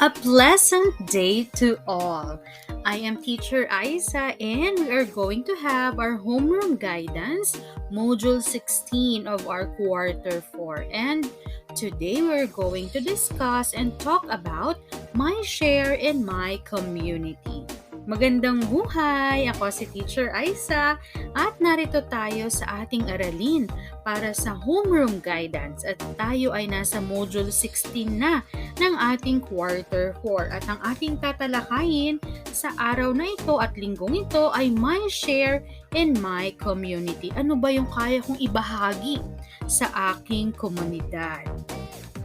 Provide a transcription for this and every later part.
A pleasant day to all. I am Teacher Isa and we are going to have our homeroom guidance, Module 16 of our Quarter 4. And today we're going to discuss and talk about my share in my community. Magandang buhay! Ako si Teacher Isa at narito tayo sa ating aralin para sa homeroom guidance at tayo ay nasa Module 16 na ng ating Quarter 4 at ang ating tatalakayin sa araw na ito at linggong ito ay my share in my community. Ano ba yung kaya kong ibahagi sa aking komunidad?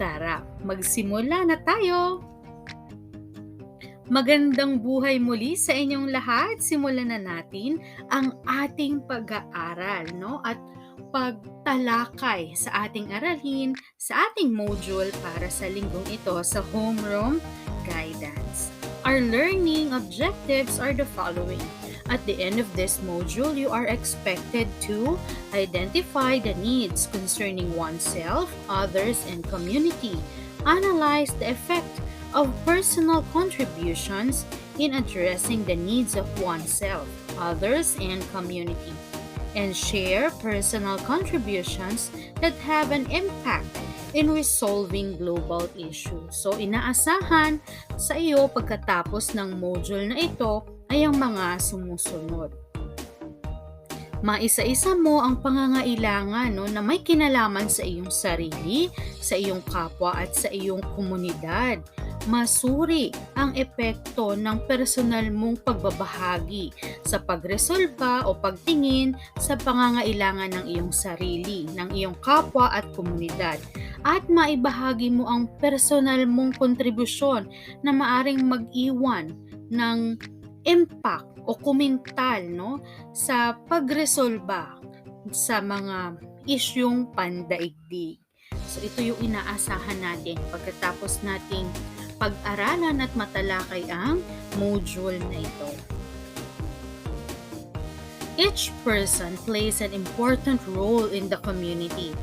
Tara, magsimula na tayo! Magandang buhay muli sa inyong lahat. Simulan na natin ang ating pag-aaral, At pagtalakay sa ating aralin, sa ating module para sa linggong ito sa homeroom guidance. Our learning objectives are the following. At the end of this module, you are expected to identify the needs concerning oneself, others, and community. Analyze the effect of personal contributions in addressing the needs of oneself, others, and community, and share personal contributions that have an impact in resolving global issues. So, inaasahan sa iyo pagkatapos ng module na ito ay ang mga sumusunod. Maisa-isa mo ang pangangailangan na may kinalaman sa iyong sarili, sa iyong kapwa at sa iyong komunidad. Masuri ang epekto ng personal mong pagbabahagi sa pagresolba o pagtingin sa pangangailangan ng iyong sarili, ng iyong kapwa at komunidad. At maibahagi mo ang personal mong kontribusyon na maaring mag-iwan ng impact o komental sa pagresolba sa mga isyung pandaigdig. So ito yung inaasahan natin pagkatapos nating pag-aralan at matalakay ang module na ito. Each person plays an important role in the community.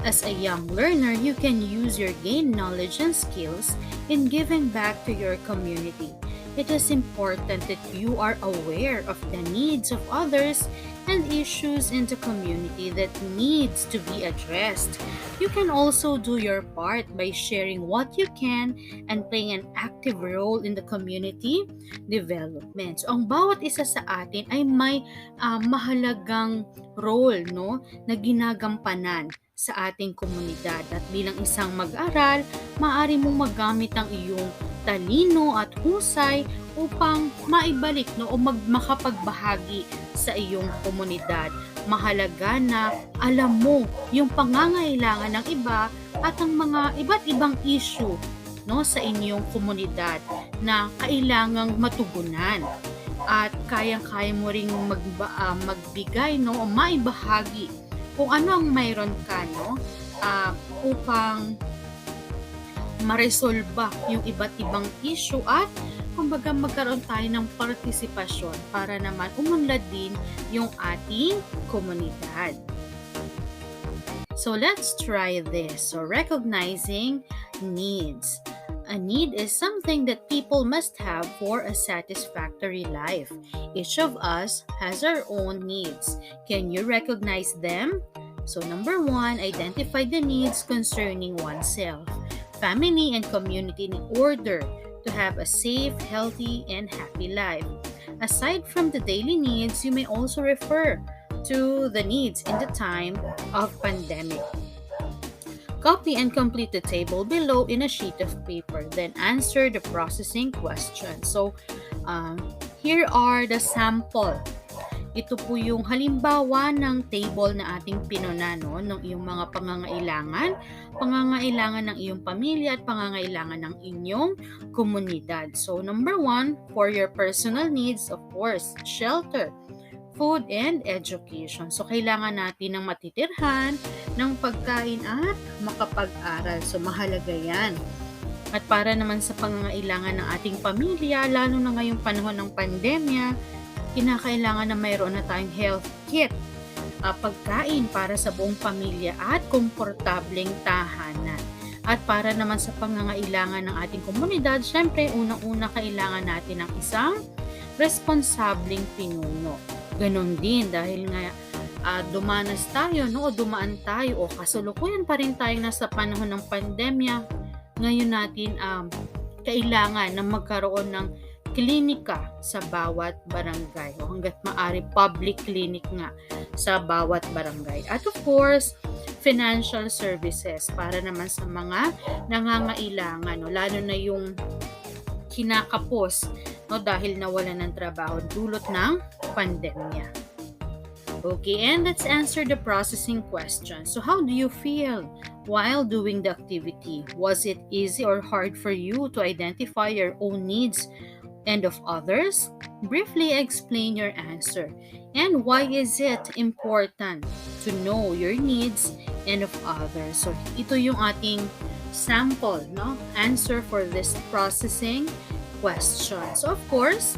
As a young learner, you can use your gained knowledge and skills in giving back to your community. It is important that you are aware of the needs of others and issues in the community that needs to be addressed. You can also do your part by sharing what you can and playing an active role in the community development. So, ang bawat isa sa atin ay may mahalagang role na ginagampanan sa ating komunidad. At bilang isang mag-aral, maaari mong magamit ang iyong talino at husay upang maibalik o makapagbahagi sa iyong komunidad. Mahalaga na alam mo yung pangangailangan ng iba at ang mga iba't ibang issue sa inyong komunidad na kailangang matugunan. At kayang-kaya mo ring magbigay o maibahagi kung ano ang mayroon ka upang maresolba yung iba't ibang issue at kumbaga magkaroon tayo ng partisipasyon para naman umunlad din yung ating komunidad. So let's try this. So recognizing needs. A need is something that people must have for a satisfactory life. Each of us has our own needs. Can you recognize them? So number 1, identify the needs concerning oneself, family, and community in order to have a safe, healthy, and happy life. Aside from the daily needs, you may also refer to the needs in the time of pandemic. Copy and complete the table below in a sheet of paper, then answer the processing questions. So, here are the sample. Ito po yung halimbawa ng table na ating pinuna ng iyong mga pangangailangan ng iyong pamilya at pangangailangan ng inyong komunidad. So, number 1, for your personal needs, of course, shelter, food, and education. So, kailangan natin ng matitirhan, ng pagkain at makapag-aral. So, mahalaga yan. At para naman sa pangangailangan ng ating pamilya, lalo na ngayong panahon ng pandemya, kinakailangan na mayroon na tayong health kit, pagkain para sa buong pamilya at komportableng tahanan. At para naman sa pangangailangan ng ating komunidad, syempre, unang-una kailangan natin ng isang responsableng pinuno. Ganon din dahil nga dumanas tayo, no, o dumaan tayo o kasalukuyan pa rin tayo nasa panahon ng pandemya. Ngayon natin kailangan na magkaroon ng klinika sa bawat barangay o hanggat maaari public clinic nga sa bawat barangay. At of course, financial services para naman sa mga nangangailangan, no, lalo na yung kinakapos, no, dahil nawalan ng trabaho dulot ng pandemya. Okay, and let's answer the processing question. So how do you feel while doing the activity? Was it easy or hard for you to identify your own needs and of others? Briefly explain your answer. And why is it important to know your needs and of others? So ito yung ating sample, no, answer for this processing question. So of course,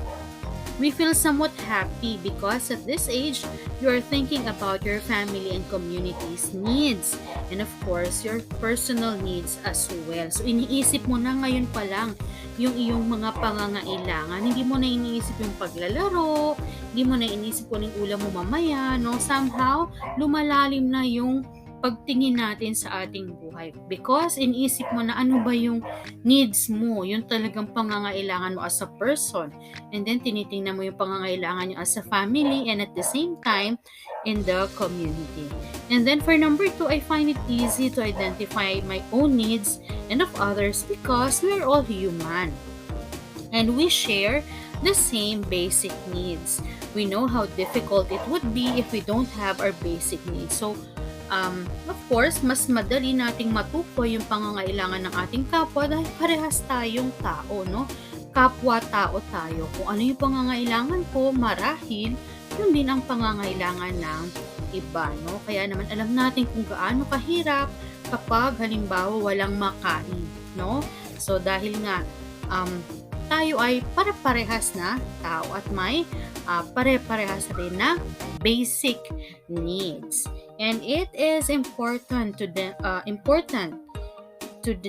we feel somewhat happy because at this age, you are thinking about your family and community's needs and of course, your personal needs as well. So iniisip mo na ngayon pa lang yung iyong mga pangangailangan. Hindi mo na iniisip yung paglalaro, hindi mo na iniisip kung yung ulam mo mamaya, no? Somehow, lumalalim na yung pagtingin natin sa ating buhay because iniisip mo na ano ba yung needs mo, yung talagang pangangailangan mo as a person, and then tinitingnan mo yung pangangailangan nyo as a family and at the same time in the community. And then for number 2, I find it easy to identify my own needs and of others because we're all human and we share the same basic needs. We know how difficult it would be if we don't have our basic needs. So of course, mas madali nating matukoy yung pangangailangan ng ating kapwa dahil parehas tayong tao, no? Kapwa-tao tayo. Kung ano yung pangangailangan ko, marahil, yun din ang pangangailangan ng iba, no? Kaya naman alam natin kung gaano kahirap kapag halimbawa walang makain, no? So dahil nga tayo ay pare-parehas na tao at may pare-parehas rin na basic needs. And it is important to the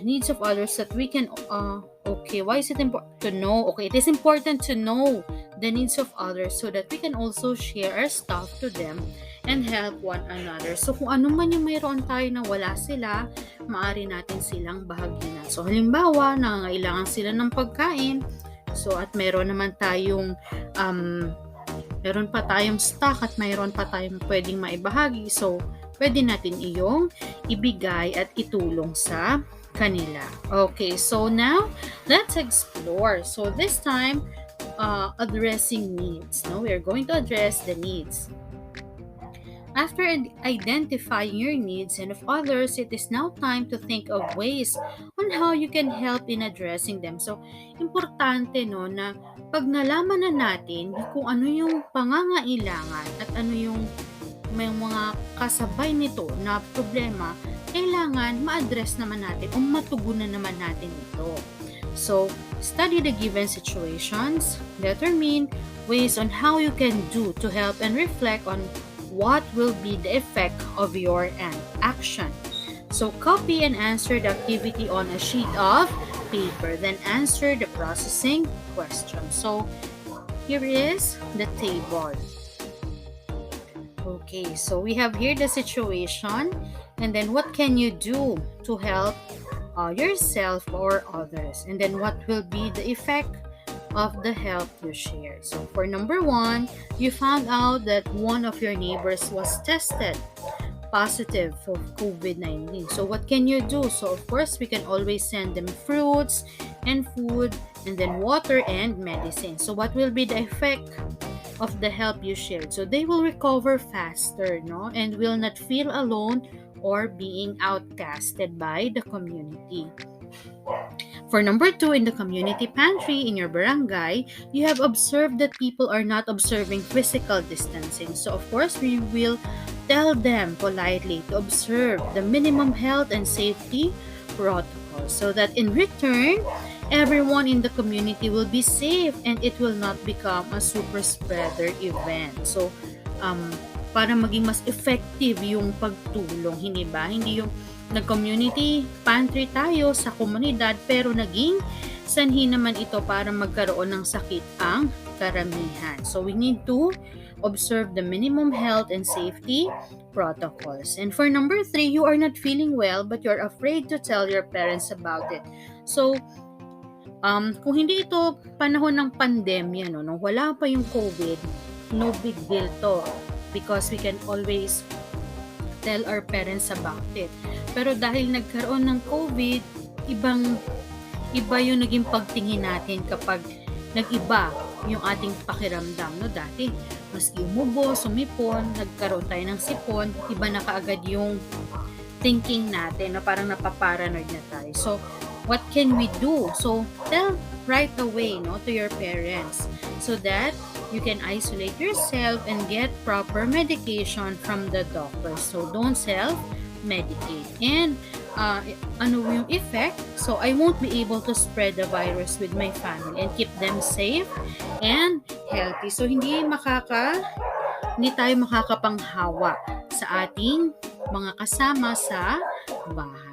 needs of others that we can okay, why is it important to know? Okay, it is important to know the needs of others so that we can also share our stuff to them and help one another. So kung ano man yung mayroon tayo na wala sila, maaari natin silang bahaginan. So halimbawa, nangangailangan sila ng pagkain. So at meron naman tayong meron pa tayong stock at mayroon pa tayong pwedeng maibahagi. So, pwede natin iyong ibigay at itulong sa kanila. Okay, so now, let's explore. So, this time, addressing needs. No? We are going to address the needs. After identifying your needs and of others, it is now time to think of ways on how you can help in addressing them. So, importante no na pag nalaman na natin kung ano yung pangangailangan at ano yung may mga kasabay nito na problema, kailangan ma-address naman natin o matugunan naman natin ito. So, study the given situations, determine ways on how you can do to help and reflect on what will be the effect of your action. So copy and answer the activity on a sheet of paper, then answer the processing question. So here is the table. Okay, so we have here the situation, and then what can you do to help yourself or others, and then what will be the effect of the help you share. So for number 1, you found out that one of your neighbors was tested positive for COVID-19. So what can you do? So of course, we can always send them fruits and food and then water and medicine. So what will be the effect of the help you shared? So they will recover faster, no? And will not feel alone or being outcasted by the community. For number 2, in the community pantry in your barangay, you have observed that people are not observing physical distancing. So of course, we will tell them politely to observe the minimum health and safety protocols so that in return, everyone in the community will be safe and it will not become a super spreader event. So, para maging mas effective yung pagtulong, hindi ba? Hindi yung nag-community pantry tayo sa komunidad pero naging sanhi naman ito para magkaroon ng sakit ang karamihan. So we need to observe the minimum health and safety protocols. And for number 3, you are not feeling well but you're afraid to tell your parents about it. So kung hindi ito panahon ng pandemya, no, nung wala pa yung COVID, no big deal to because we can always tell our parents about it. Pero dahil nagkaroon ng COVID, iba yung naging pagtingin natin kapag nag-iba yung ating pakiramdam. No? Dati, maski umubo, sumipon, nagkaroon tayo ng sipon, iba na kaagad yung thinking natin na parang napaparanoid na tayo. So, what can we do? So, tell right away to your parents so that you can isolate yourself and get proper medication from the doctor. So, don't self-medicate. And, ano yung effect? So, I won't be able to spread the virus with my family and keep them safe and healthy. So, hindi tayo makakapanghawa sa ating mga kasama sa bahay.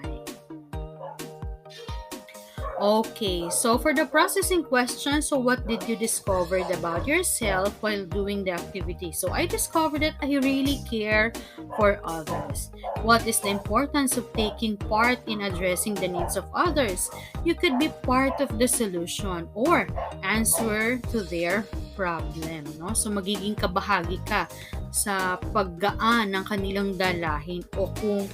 Okay, so for the processing question, so what did you discover about yourself while doing the activity? So I discovered that I really care for others. What is the importance of taking part in addressing the needs of others? You could be part of the solution or answer to their problem. No? So magiging kabahagi ka sa paggaan ng kanilang dalahin o kung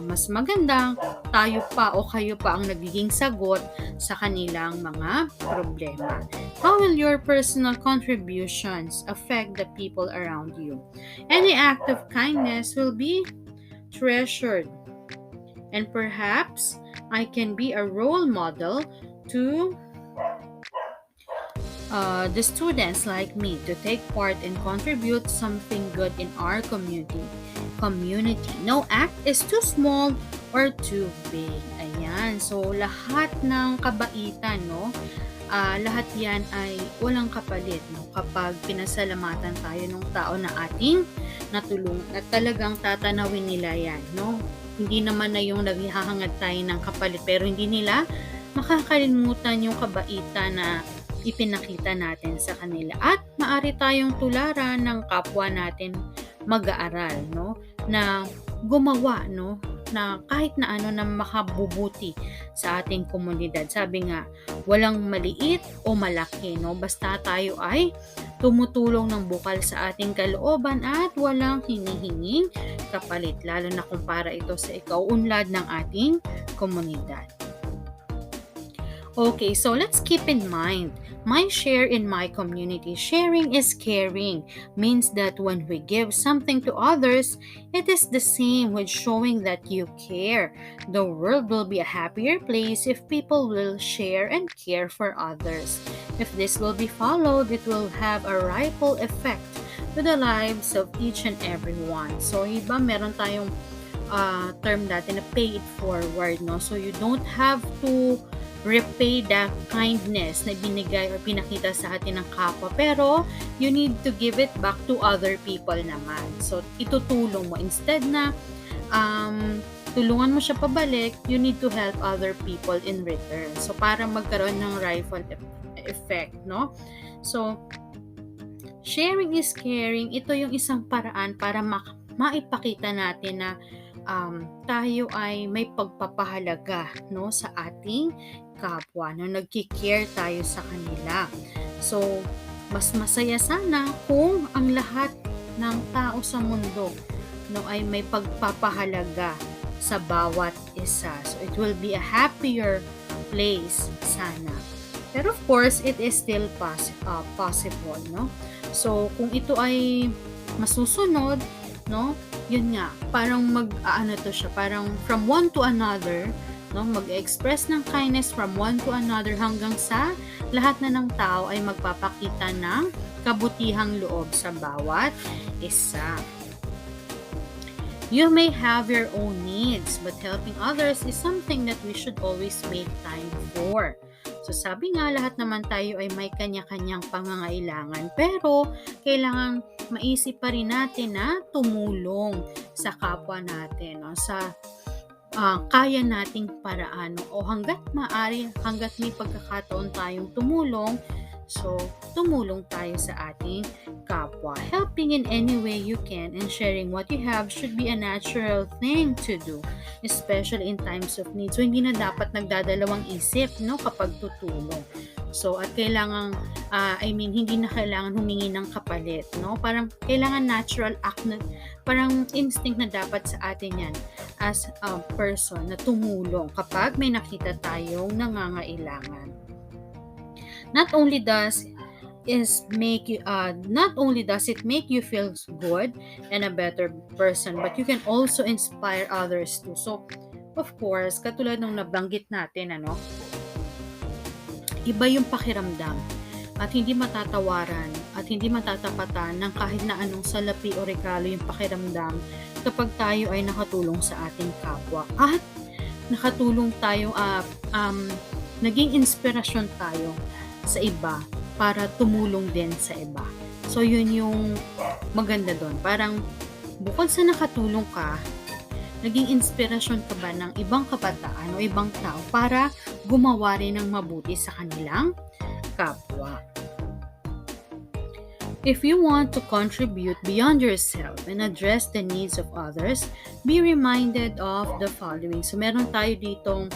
mas magandang tayo pa o kayo pa ang nagiging sagot sa kanilang mga problema. How will your personal contributions affect the people around you? Any act of kindness will be treasured. And perhaps I can be a role model to the students like me to take part and contribute something good in our community. No act is too small or too big. Ayan. So, lahat ng kabaitan, lahat yan ay walang kapalit, kapag pinasalamatan tayo ng tao na ating natulong at talagang tatanawin nila yan, Hindi naman na yung naghihangad tayo ng kapalit pero hindi nila makakalimutan yung kabaitan na ipinakita natin sa kanila. At maaari tayong tularan ng kapwa natin mag-aaral, na gumawa, na kahit na ano na makabubuti sa ating komunidad. Sabi nga, walang maliit o malaki, basta tayo ay tumutulong ng bukal sa ating kalooban at walang hinihinging kapalit, lalo na kung para ito sa ikauunlad ng ating komunidad. Okay, so let's keep in mind, my share in my community. Sharing is caring means that when we give something to others, it is the same with showing that you care. The world will be a happier place if people will share and care for others. If this will be followed, it will have a ripple effect to the lives of each and every one. So, iba meron tayong term dati na pay it forward, So, you don't have to repay the kindness na binigay o pinakita sa atin ng kapwa. Pero, you need to give it back to other people naman. So, itutulong mo. Instead na tulungan mo siya pabalik, you need to help other people in return. So, para magkaroon ng ripple effect, So, sharing is caring. Ito yung isang paraan para maipakita natin na tayo ay may pagpapahalaga sa ating kapwa, nagki-care tayo sa kanila. So, mas masaya sana kung ang lahat ng tao sa mundo ay may pagpapahalaga sa bawat isa. So, it will be a happier place sana. Pero of course, it is still possible, So, kung ito ay masusunod, yun nga, parang parang from one to another, mag-express ng kindness from one to another hanggang sa lahat na ng tao ay magpapakita ng kabutihang loob sa bawat isa. You may have your own needs, but helping others is something that we should always make time for. So sabi nga, lahat naman tayo ay may kanya-kanyang pangangailangan, pero kailangan maisip pa rin natin na tumulong sa kapwa natin, sa kaya nating paraan o hangga't maaari, hangga't may pagkakataon tayong tumulong, so tumulong tayo sa ating kapwa. Helping in any way you can and sharing what you have should be a natural thing to do, especially in times of need. So hindi na dapat nagdadalawang isip, no, kapag tutulong. So at kailangan hindi na kailangan humingi ng kapalit, no? Parang kailangan natural act na, parang instinct na dapat sa atin 'yan as a person na tumulong kapag may nakita tayong nangangailangan. Not only does it make you feel good and a better person, but you can also inspire others too. So of course, katulad ng nabanggit natin, iba yung pakiramdam at hindi matatawaran at hindi matatapatan ng kahit na anong salapi o regalo yung pakiramdam kapag tayo ay nakatulong sa ating kapwa at nakatulong tayo, naging inspirasyon tayo sa iba para tumulong din sa iba. So yun yung maganda doon. Parang bukod sa nakatulong ka, naging inspirasyon ka ba ng ibang kabataan o ibang tao para gumawa rin ng mabuti sa kanilang kapwa. If you want to contribute beyond yourself and address the needs of others, be reminded of the following. So meron tayo ditong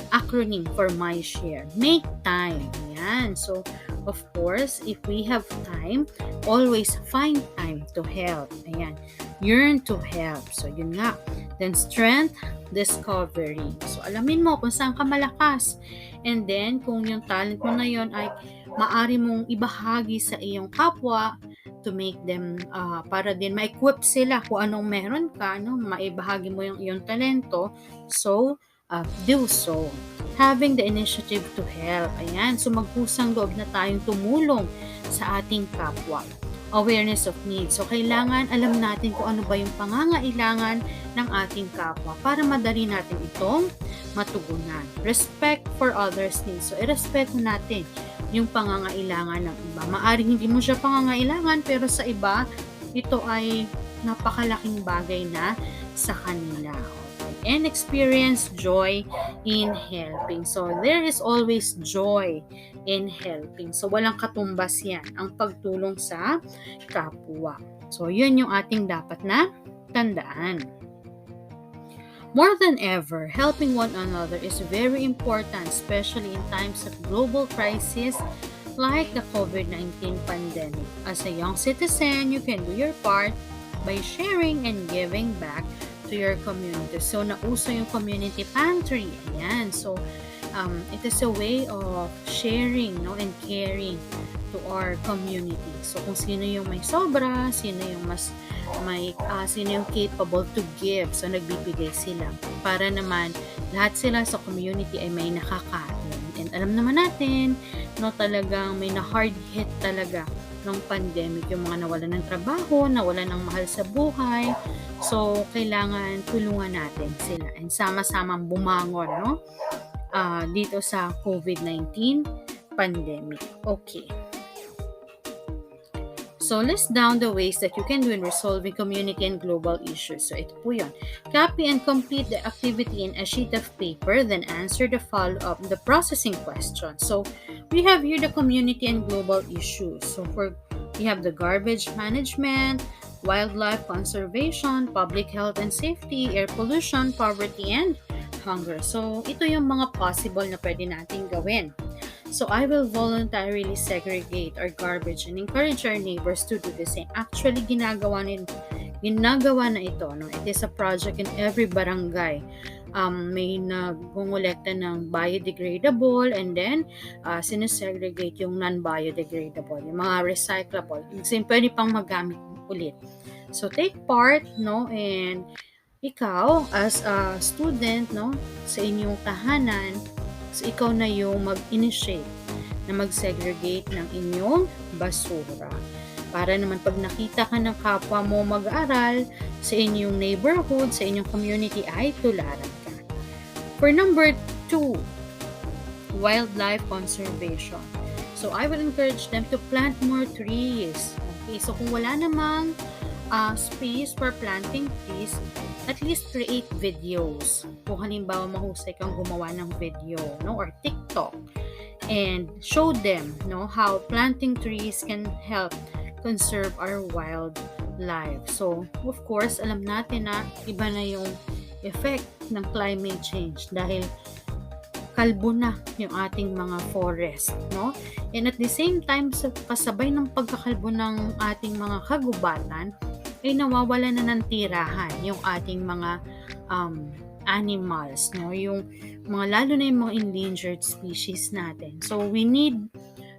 acronym for my share. Make time. Yan. So of course, if we have time, always find time to help. Ayan. Yearn to help. So yun nga. Then strength, discovery. So alamin mo kung saan ka malakas. And then kung yung talent mo na yun ay maari mong ibahagi sa iyong kapwa to make them, para din ma-equip sila kung anong meron ka, no? Maibahagi mo yung iyong talento. So, do so. Having the initiative to help. Ayan. So, magpusang loob na tayong tumulong sa ating kapwa. Awareness of needs. So, kailangan alam natin kung ano ba yung pangangailangan ng ating kapwa para madali natin itong matugunan. Respect for others' needs. So, irespeto natin yung pangangailangan ng iba. Maaring hindi mo siya pangangailangan, pero sa iba, ito ay napakalaking bagay na sa kanila. Okay. And experience joy in helping. So, there is always joy in helping. So, walang katumbas yan, ang pagtulong sa kapwa. So, yun yung ating dapat na tandaan. More than ever, helping one another is very important, especially in times of global crisis like the COVID-19 pandemic. As a young citizen, you can do your part by sharing and giving back to your community. So, nauso yung community pantry. Ayan. So, it is a way of sharing, no, and caring to our community. So, kung sino yung may sobra, sino yung sino yung capable to give, so nagbibigay sila para naman lahat sila sa community ay may nakakain. And alam naman natin, no, talagang may na hard hit talaga ng pandemic, yung mga nawalan ng trabaho, nawalan ng mahal sa buhay. So kailangan tulungan natin sila and sama-samang bumangon, no, dito sa COVID-19 pandemic. Okay. So, list down the ways that you can do in resolving community and global issues. So, ito po yun. Copy and complete the activity in a sheet of paper, then answer the follow-up, the processing question. So, we have here the community and global issues. So, we have the garbage management, wildlife conservation, public health and safety, air pollution, poverty, and hunger. So, ito yung mga possible na pwede natin gawin. So, I will voluntarily segregate our garbage and encourage our neighbors to do the same. Actually, ginagawa na ito. No? It is a project in every barangay. May nagungulekta ng biodegradable and then sinesegregate yung non-biodegradable, yung mga recyclable. Kasi pwede pang magamit ulit. So, take part, no? And ikaw, as a student, no, sa inyong tahanan, so, ikaw na yung mag-initiate na mag-segregate ng inyong basura. Para naman pag nakita ka ng kapwa mo mag-aaral sa inyong neighborhood, sa inyong community, ay tularan ka. For number 2, wildlife conservation. So, I will encourage them to plant more trees. Okay, so kung wala namang space for planting trees, at least create videos. Kung halimbawa mahusay kang gumawa ng video, no, or TikTok, and show them, no, how planting trees can help conserve our wildlife. So, of course, alam natin na iba na yung effect ng climate change dahil kalbo na yung ating mga forest, no? And at the same time, sa kasabay ng pagkakalbo ng ating mga kagubatan, ay nawawala na ng tirahan yung ating mga animals, no? Yung mga lalo na yung mga endangered species natin. So we need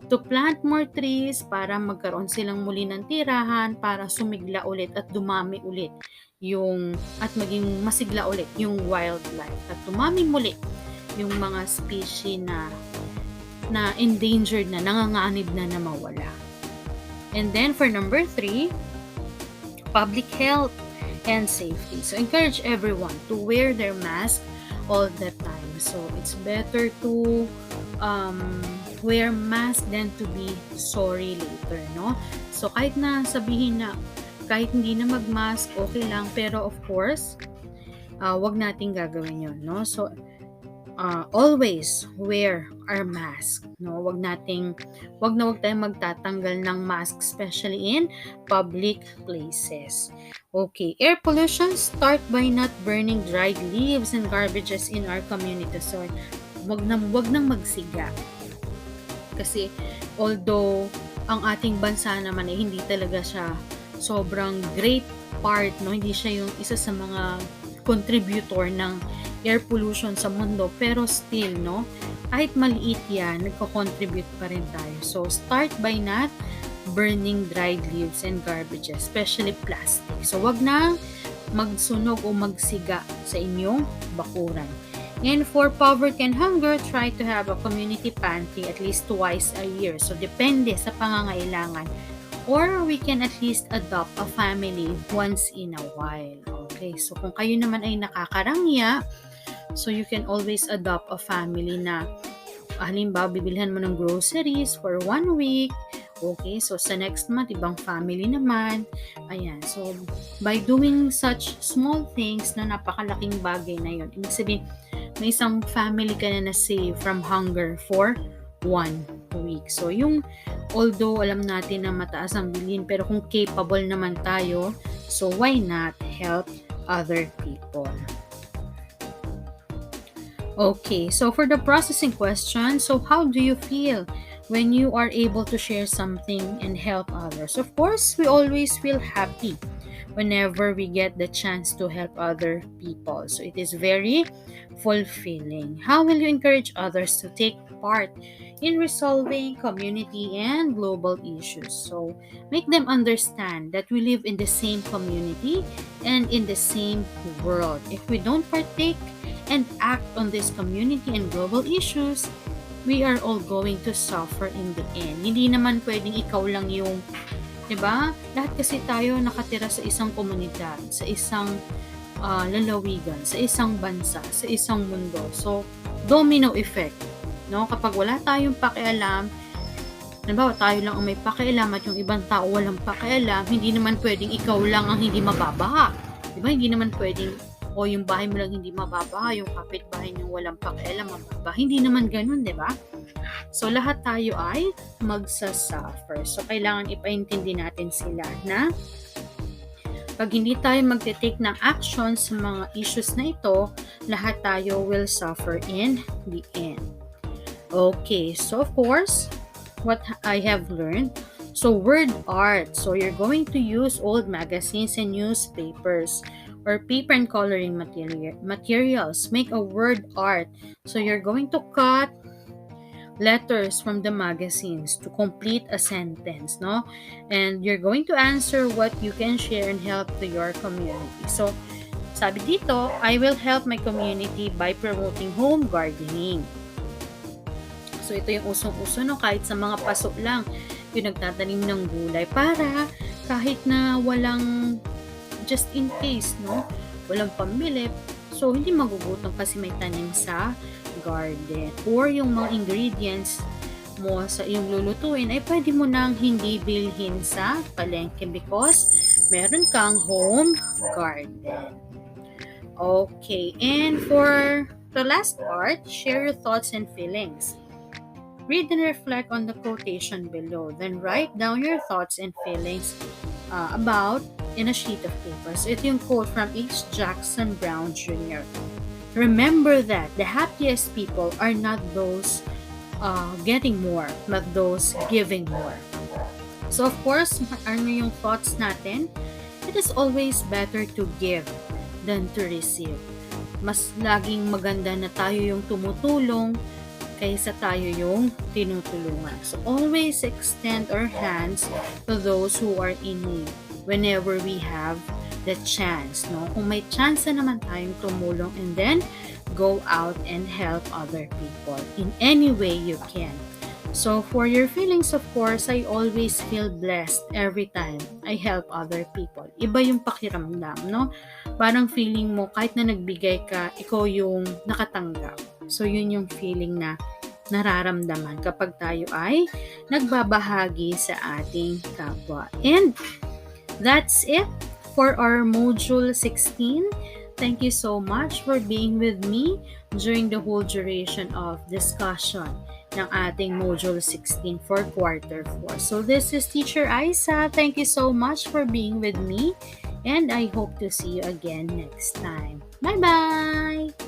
to plant more trees para magkaroon silang muli ng tirahan, para sumigla ulit at dumami ulit yung at maging masigla ulit yung wildlife at dumami muli yung mga species na endangered na, nanganganib na mawala. And then for number 3, public health and safety. So encourage everyone to wear their mask all the time. So it's better to wear mask than to be sorry later, no? So kahit na sabihin na kahit hindi na mag-mask, okay lang, pero of course, wag nating gagawin yon, no? So always wear our mask, no? Wag tayong magtatanggal ng mask, especially in public places. Okay, air pollution, start by not burning dried leaves and garbages in our community. So wag nang magsiga. Kasi although ang ating bansa naman ay hindi talaga siya sobrang great part, no? Hindi siya yung isa sa mga contributor ng air pollution sa mundo, pero still, no, kahit maliit yan, nagko-contribute pa rin tayo. So start by not burning dried leaves and garbages, especially plastic. So wag na magsunog o magsiga sa inyong bakuran. And for poverty and hunger, try to have a community pantry at least twice a year. So depende sa pangangailangan. Or we can at least adopt a family once in a while. Okay, so kung kayo naman ay nakakarangya, so you can always adopt a family na halimbawa bibilhan mo ng groceries for 1 week. Okay, so sa next month, ibang family naman. Ayan, so by doing such small things na napakalaking bagay na yun, ibig sabihin, may isang family ka na save from hunger for 1 week. So yung, although alam natin na mataas ang bilhin, pero kung capable naman tayo, so why not help other people? Okay, so for the processing question, so how do you feel when you are able to share something and help others? Of course, we always feel happy whenever we get the chance to help other people. So it is very fulfilling. How will you encourage others to take part in resolving community and global issues? So make them understand that we live in the same community and in the same world. If we don't partake and act on this community and global issues, we are all going to suffer in the end. Hindi naman pwedeng ikaw lang yung, 'di ba? Lahat kasi tayo nakatira sa isang komunidad, sa isang lalawigan, sa isang bansa, sa isang mundo. So, domino effect, no? Kapag wala tayong pakialam, halimbawa tayo lang ang may pakialam at yung ibang tao walang pakialam, hindi naman pwedeng ikaw lang ang hindi mababaha. 'Di ba? Hindi naman pwedeng o yung bahay mo lang hindi mababaha, yung kapitbahay niyo walang pakialam mababaha. Hindi naman ganun, di ba? So, lahat tayo ay magsasuffer. So, kailangan ipaintindi natin sila na pag hindi tayo magte-take ng action sa mga issues na ito, lahat tayo will suffer in the end. Okay, so of course, what I have learned, so word art. So, you're going to use old magazines and newspapers or paper and coloring materials. Make a word art. So you're going to cut letters from the magazines to complete a sentence, no? And you're going to answer what you can share and help to your community. So, sabi dito, I will help my community by promoting home gardening. So, ito yung usong-uso, no? Kahit sa mga paso lang, yung nagtatanim ng gulay para kahit na walang just in case, no? Walang pambili. So, hindi magugutom kasi may tanim sa garden. Or yung mga ingredients mo sa iyong lulutuin ay pwede mo nang hindi bilhin sa palengke because meron kang home garden. Okay, and for the last part, share your thoughts and feelings. Read and reflect on the quotation below, then write down your thoughts and feelings about in a sheet of paper. So ito yung quote from H. Jackson Brown Jr. Remember that the happiest people are not those getting more, but those giving more. So of course, ano yung thoughts natin? It is always better to give than to receive. Mas laging maganda na tayo yung tumutulong kaysa tayo yung tinutulungan. So always extend our hands to those who are in need whenever we have the chance. No? Kung may chance na naman tayong tumulong, and then go out and help other people in any way you can. So for your feelings, of course, I always feel blessed every time I help other people. Iba yung pakiramdam, no? Parang feeling mo, kahit na nagbigay ka, ikaw yung nakatanggap. So yun yung feeling na nararamdaman kapag tayo ay nagbabahagi sa ating kapwa. And that's it for our Module 16. Thank you so much for being with me during the whole duration of discussion ng ating Module 16 for Quarter 4. So this is Teacher Isa. Thank you so much for being with me, and I hope to see you again next time. Bye-bye!